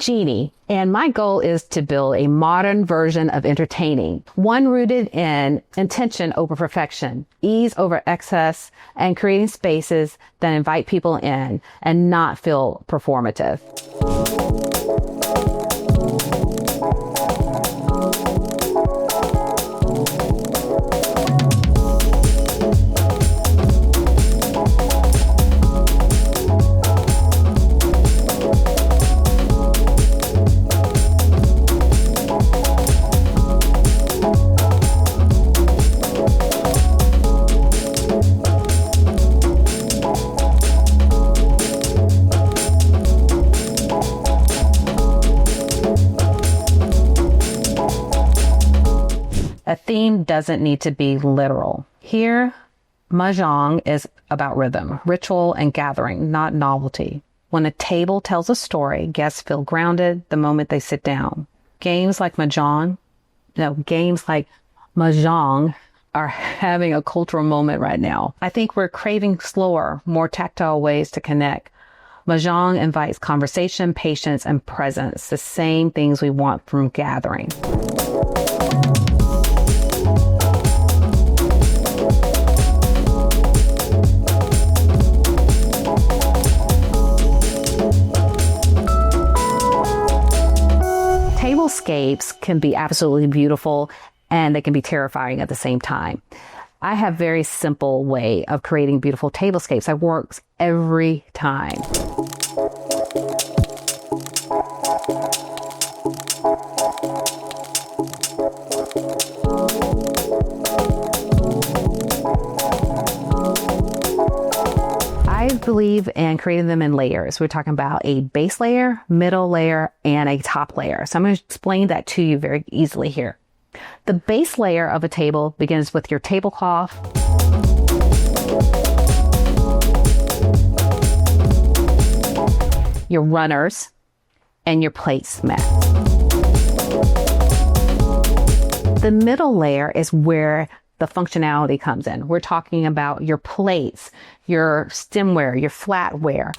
Jeannie, and my goal is to build a modern version of entertaining, one rooted in intention over perfection, ease over excess, and creating spaces that invite people in and not feel performative. A theme doesn't need to be literal. Here, Mahjong is about rhythm, ritual, and gathering, not novelty. When a table tells a story, guests feel grounded the moment they sit down. Games like Mahjong are having a cultural moment right now. I think we're craving slower, more tactile ways to connect. Mahjong invites conversation, patience, and presence, the same things we want from gathering. Tablescapes can be absolutely beautiful and they can be terrifying at the same time. I have a very simple way of creating beautiful tablescapes that works every time. I believe in creating them in layers. We're talking about a base layer, middle layer, and a top layer. So I'm going to explain that to you very easily here. The base layer of a table begins with your tablecloth, your runners, and your placemat. The middle layer is where the functionality comes in. We're talking about your plates, your stemware, your flatware.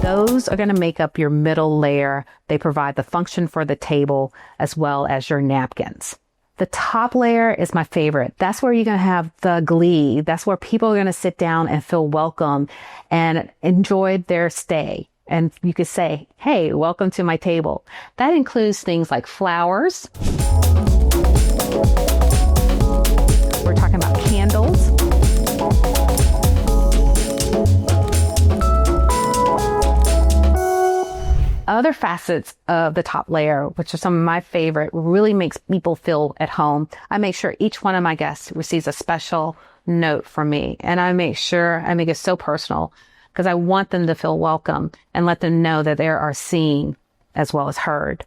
Those are going to make up your middle layer. They provide the function for the table as well as your napkins. The top layer is my favorite. That's where you're going to have the glee. That's where people are going to sit down and feel welcome and enjoy their stay. And you could say, hey, welcome to my table. That includes things like flowers. We're talking about candles. Other facets of the top layer, which are some of my favorite, really makes people feel at home. I make sure each one of my guests receives a special note from me. And I make it so personal because I want them to feel welcome and let them know that they are seen as well as heard.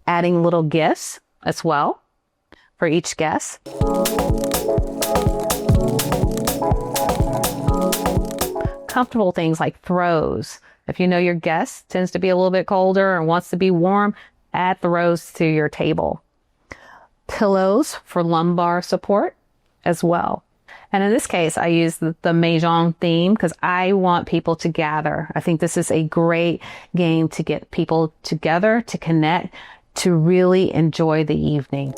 Adding little gifts as well for each guest. Comfortable things like throws. If you know your guest tends to be a little bit colder and wants to be warm, add throws to your table. Pillows for lumbar support as well. And in this case, I use the Mahjong theme because I want people to gather. I think this is a great game to get people together, to connect, to really enjoy the evening.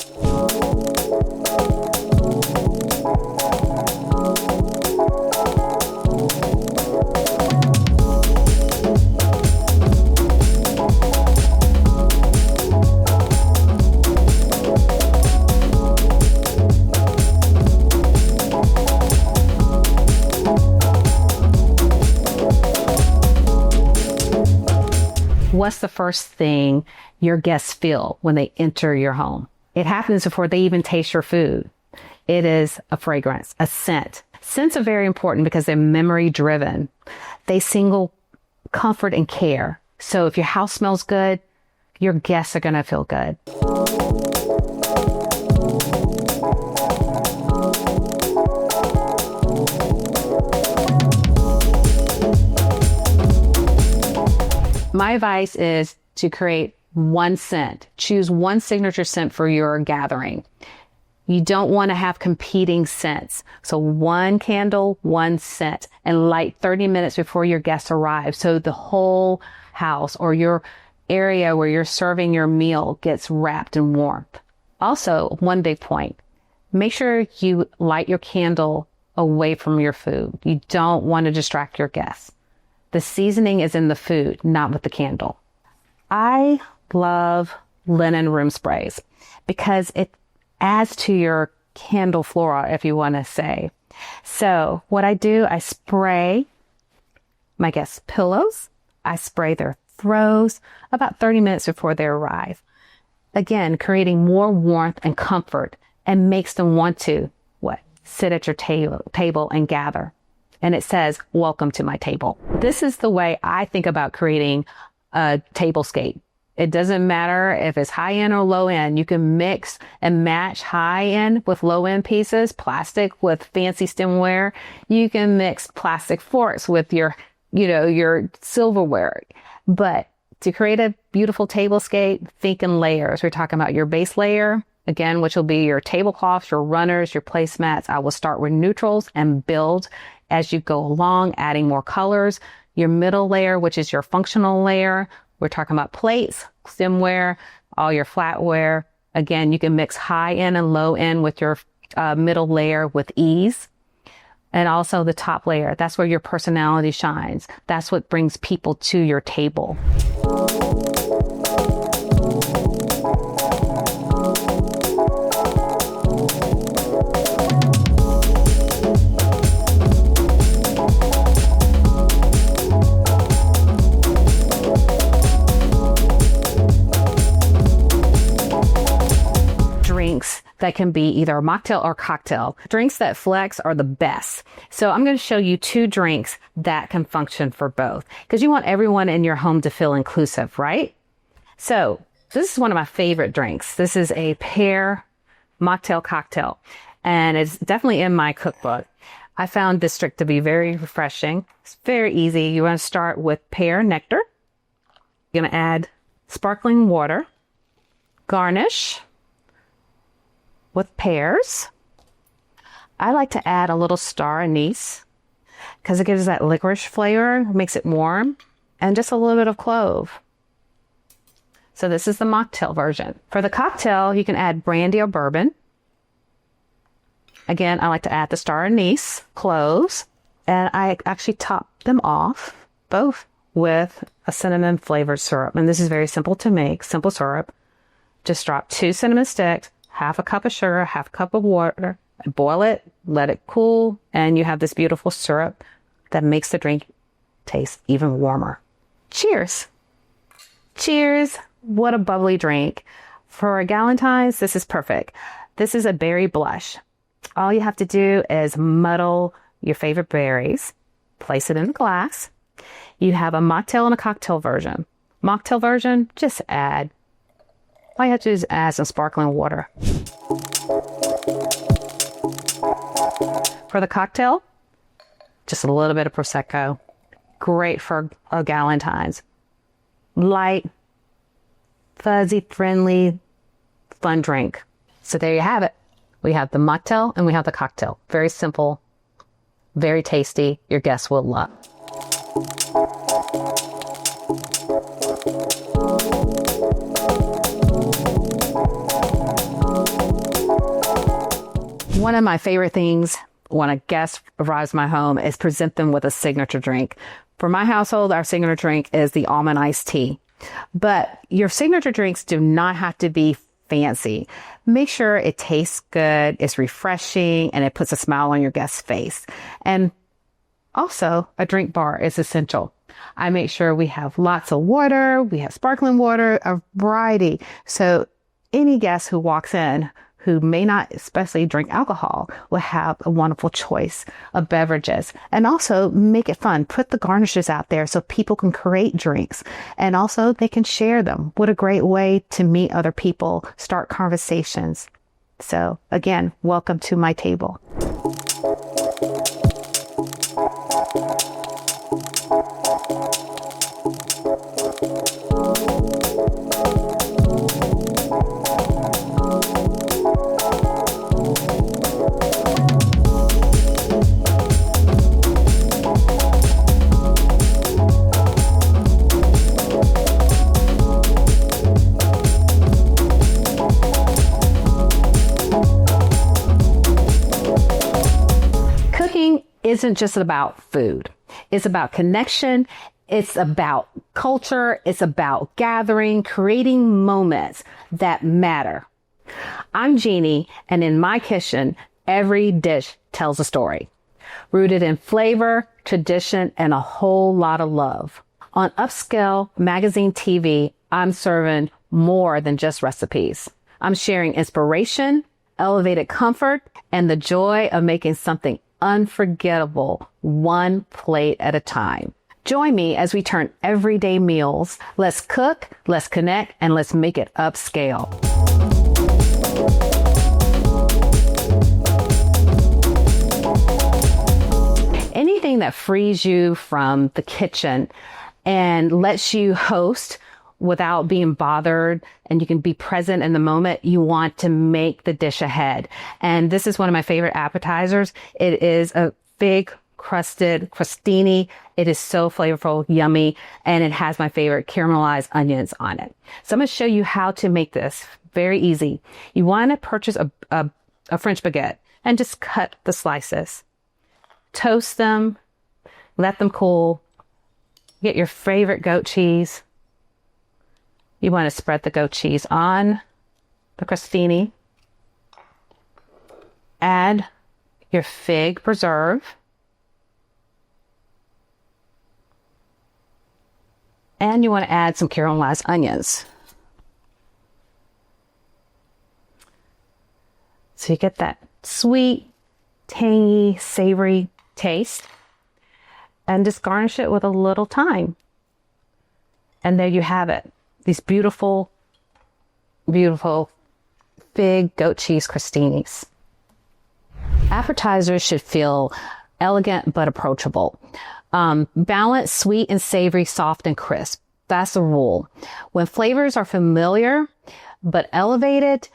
What's the first thing your guests feel when they enter your home? It happens before they even taste your food. It is a fragrance, a scent. Scents are very important because they're memory driven. They signal comfort and care. So if your house smells good, your guests are going to feel good. My advice is to create one scent. Choose one signature scent for your gathering. You don't want to have competing scents. So one candle, one scent, and light 30 minutes before your guests arrive. So the whole house or your area where you're serving your meal gets wrapped in warmth. Also, one big point, make sure you light your candle away from your food. You don't want to distract your guests. The seasoning is in the food, not with the candle. I love linen room sprays because it adds to your candle flora, if you want to say. So what I do, I spray my guests' pillows. I spray their throws about 30 minutes before they arrive. Again, creating more warmth and comfort and makes them want to, sit at your table and gather. And it says, welcome to my table. This is the way I think about creating a tablescape. It doesn't matter if it's high end or low end. You can mix and match high end with low end pieces, plastic with fancy stemware. You can mix plastic forks with your silverware. But to create a beautiful tablescape, think in layers. We're talking about your base layer, again, which will be your tablecloths, your runners, your placemats. I will start with neutrals and build as you go along, adding more colors. Your middle layer, which is your functional layer. We're talking about plates, stemware, all your flatware. Again, you can mix high end and low end with your middle layer with ease. And also the top layer. That's where your personality shines. That's what brings people to your table. Drinks that can be either a mocktail or cocktail. Drinks that flex are the best. So I'm going to show you two drinks that can function for both because you want everyone in your home to feel inclusive, right? So this is one of my favorite drinks. This is a pear mocktail cocktail, and it's definitely in my cookbook. I found this drink to be very refreshing. It's very easy. You want to start with pear nectar. You're going to add sparkling water, garnish with pears. I like to add a little star anise because it gives that licorice flavor, makes it warm, and just a little bit of clove. So this is the mocktail version. For the cocktail, you can add brandy or bourbon. Again, I like to add the star anise, cloves, and I actually top them off both with a cinnamon flavored syrup. And this is very simple to make, simple syrup. Just drop 2 cinnamon sticks, half a cup of sugar, half a cup of water, boil it, let it cool, and you have this beautiful syrup that makes the drink taste even warmer. Cheers. Cheers. What a bubbly drink. For a Galentine's, this is perfect. This is a berry blush. All you have to do is muddle your favorite berries, place it in a glass. You have a mocktail and a cocktail version. Mocktail version, just add. All you have to do is add some sparkling water. For the cocktail, just a little bit of Prosecco. Great for a Galentine's. Light, fuzzy, friendly, fun drink. So there you have it. We have the mocktail and we have the cocktail. Very simple, very tasty. Your guests will love. One of my favorite things when a guest arrives at my home is present them with a signature drink. For my household, our signature drink is the almond iced tea. But your signature drinks do not have to be fancy. Make sure it tastes good, it's refreshing, and it puts a smile on your guest's face. And also, a drink bar is essential. I make sure we have lots of water, we have sparkling water, a variety. So any guest who walks in who may not especially drink alcohol will have a wonderful choice of beverages. And also make it fun. Put the garnishes out there so people can create drinks and also they can share them. What a great way to meet other people, start conversations. So again, welcome to my table. isn't just about food. It's about connection. It's about culture. It's about gathering, creating moments that matter. I'm Jeannie, and in my kitchen, every dish tells a story, rooted in flavor, tradition, and a whole lot of love. On Upscale Magazine TV, I'm serving more than just recipes. I'm sharing inspiration, elevated comfort, and the joy of making something unforgettable, one plate at a time. Join me as we turn everyday meals. Let's cook, let's connect, and let's make it upscale. Anything that frees you from the kitchen and lets you host without being bothered, and you can be present in the moment, you want to make the dish ahead. And this is one of my favorite appetizers. It is a fig crusted crostini. It is so flavorful, yummy, and it has my favorite caramelized onions on it. So I'm going to show you how to make this. Very easy. You want to purchase a French baguette and just cut the slices. Toast them, let them cool. Get your favorite goat cheese. You want to spread the goat cheese on the crostini. Add your fig preserve. And you want to add some caramelized onions. So you get that sweet, tangy, savory taste. And just garnish it with a little thyme. And there you have it. These beautiful, beautiful fig goat cheese crostinis. Appetizers should feel elegant but approachable. Balanced, sweet and savory, soft and crisp. That's the rule. When flavors are familiar but elevated,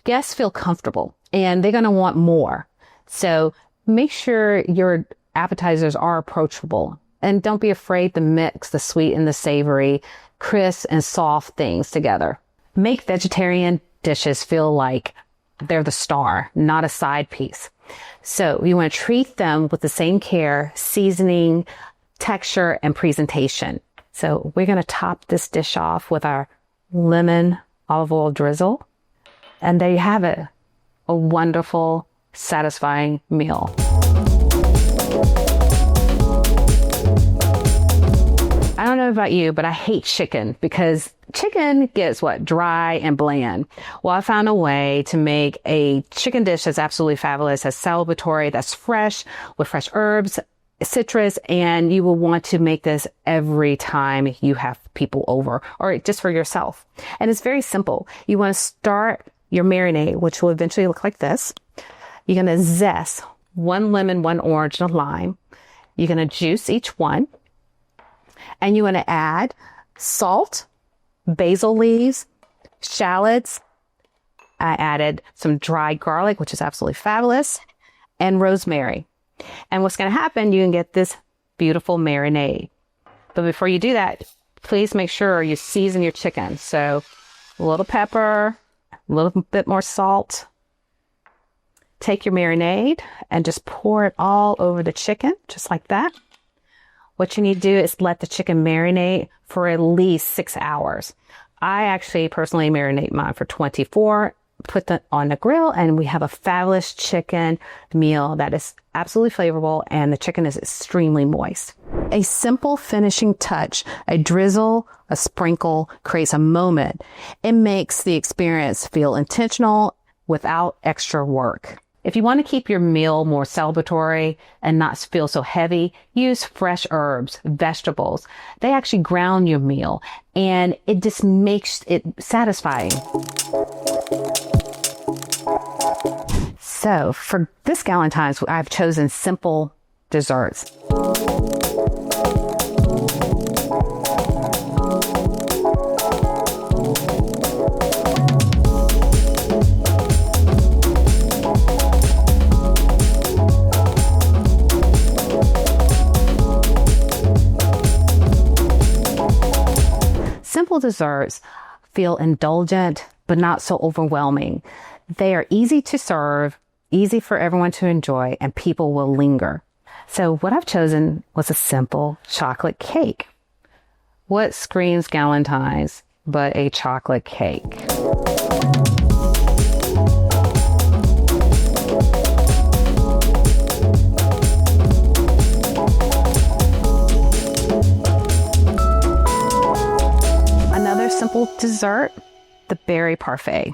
guests feel comfortable and they're going to want more. So make sure your appetizers are approachable, and don't be afraid to mix the sweet and the savory, crisp and soft things together. Make vegetarian dishes feel like they're the star, not a side piece. So you want to treat them with the same care, seasoning, texture, and presentation. So we're going to top this dish off with our lemon olive oil drizzle. And there you have it, a wonderful, satisfying meal. I don't know about you, but I hate chicken because chicken gets dry and bland. Well, I found a way to make a chicken dish that's absolutely fabulous, that's celebratory, that's fresh, with fresh herbs, citrus, and you will want to make this every time you have people over or just for yourself. And it's very simple. You want to start your marinade, which will eventually look like this. You're going to zest 1 lemon, 1 orange, and a lime. You're going to juice each one. And you want to add salt, basil leaves, shallots. I added some dried garlic, which is absolutely fabulous, and rosemary. And what's going to happen, you can get this beautiful marinade. But before you do that, please make sure you season your chicken. So a little pepper, a little bit more salt. Take your marinade and just pour it all over the chicken, just like that. What you need to do is let the chicken marinate for at least 6 hours. I actually personally marinate mine for 24, put that on the grill, and we have a fabulous chicken meal that is absolutely flavorful, and the chicken is extremely moist. A simple finishing touch, a drizzle, a sprinkle creates a moment. It makes the experience feel intentional without extra work. If you want to keep your meal more celebratory and not feel so heavy, use fresh herbs, vegetables. They actually ground your meal and it just makes it satisfying. So for this Galentine's, I've chosen simple desserts. Simple desserts feel indulgent, but not so overwhelming. They are easy to serve, easy for everyone to enjoy, and people will linger. So what I've chosen was a simple chocolate cake. What screams Galentine's but a chocolate cake? Another simple dessert, the berry parfait.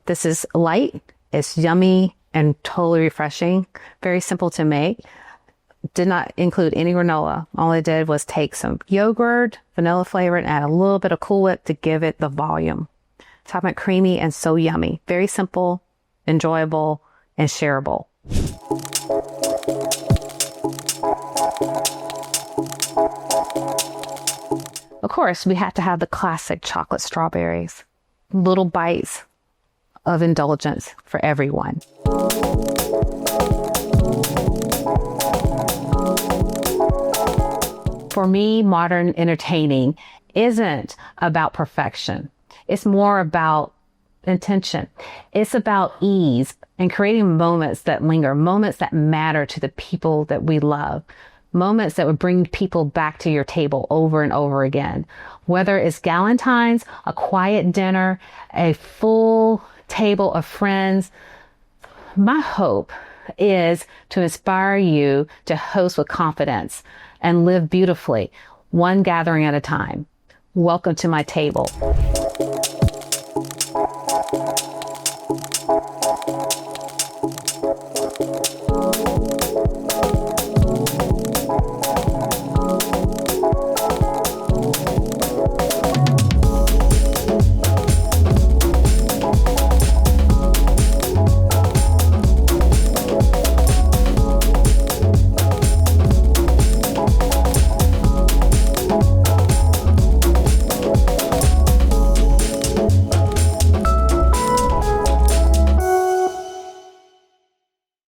This is light, it's yummy, and totally refreshing. Very simple to make. Did not include any granola. All I did was take some yogurt, vanilla flavor, and add a little bit of Cool Whip to give it the volume. Top it creamy and so yummy. Very simple, enjoyable, and shareable. Of course, we had to have the classic chocolate strawberries. Little bites of indulgence for everyone. For me, modern entertaining isn't about perfection. It's more about intention. It's about ease and creating moments that linger, moments that matter to the people that we love, moments that would bring people back to your table over and over again. Whether it's Galentine's, a quiet dinner, a full table of friends, my hope is to inspire you to host with confidence and live beautifully, one gathering at a time. Welcome to my table.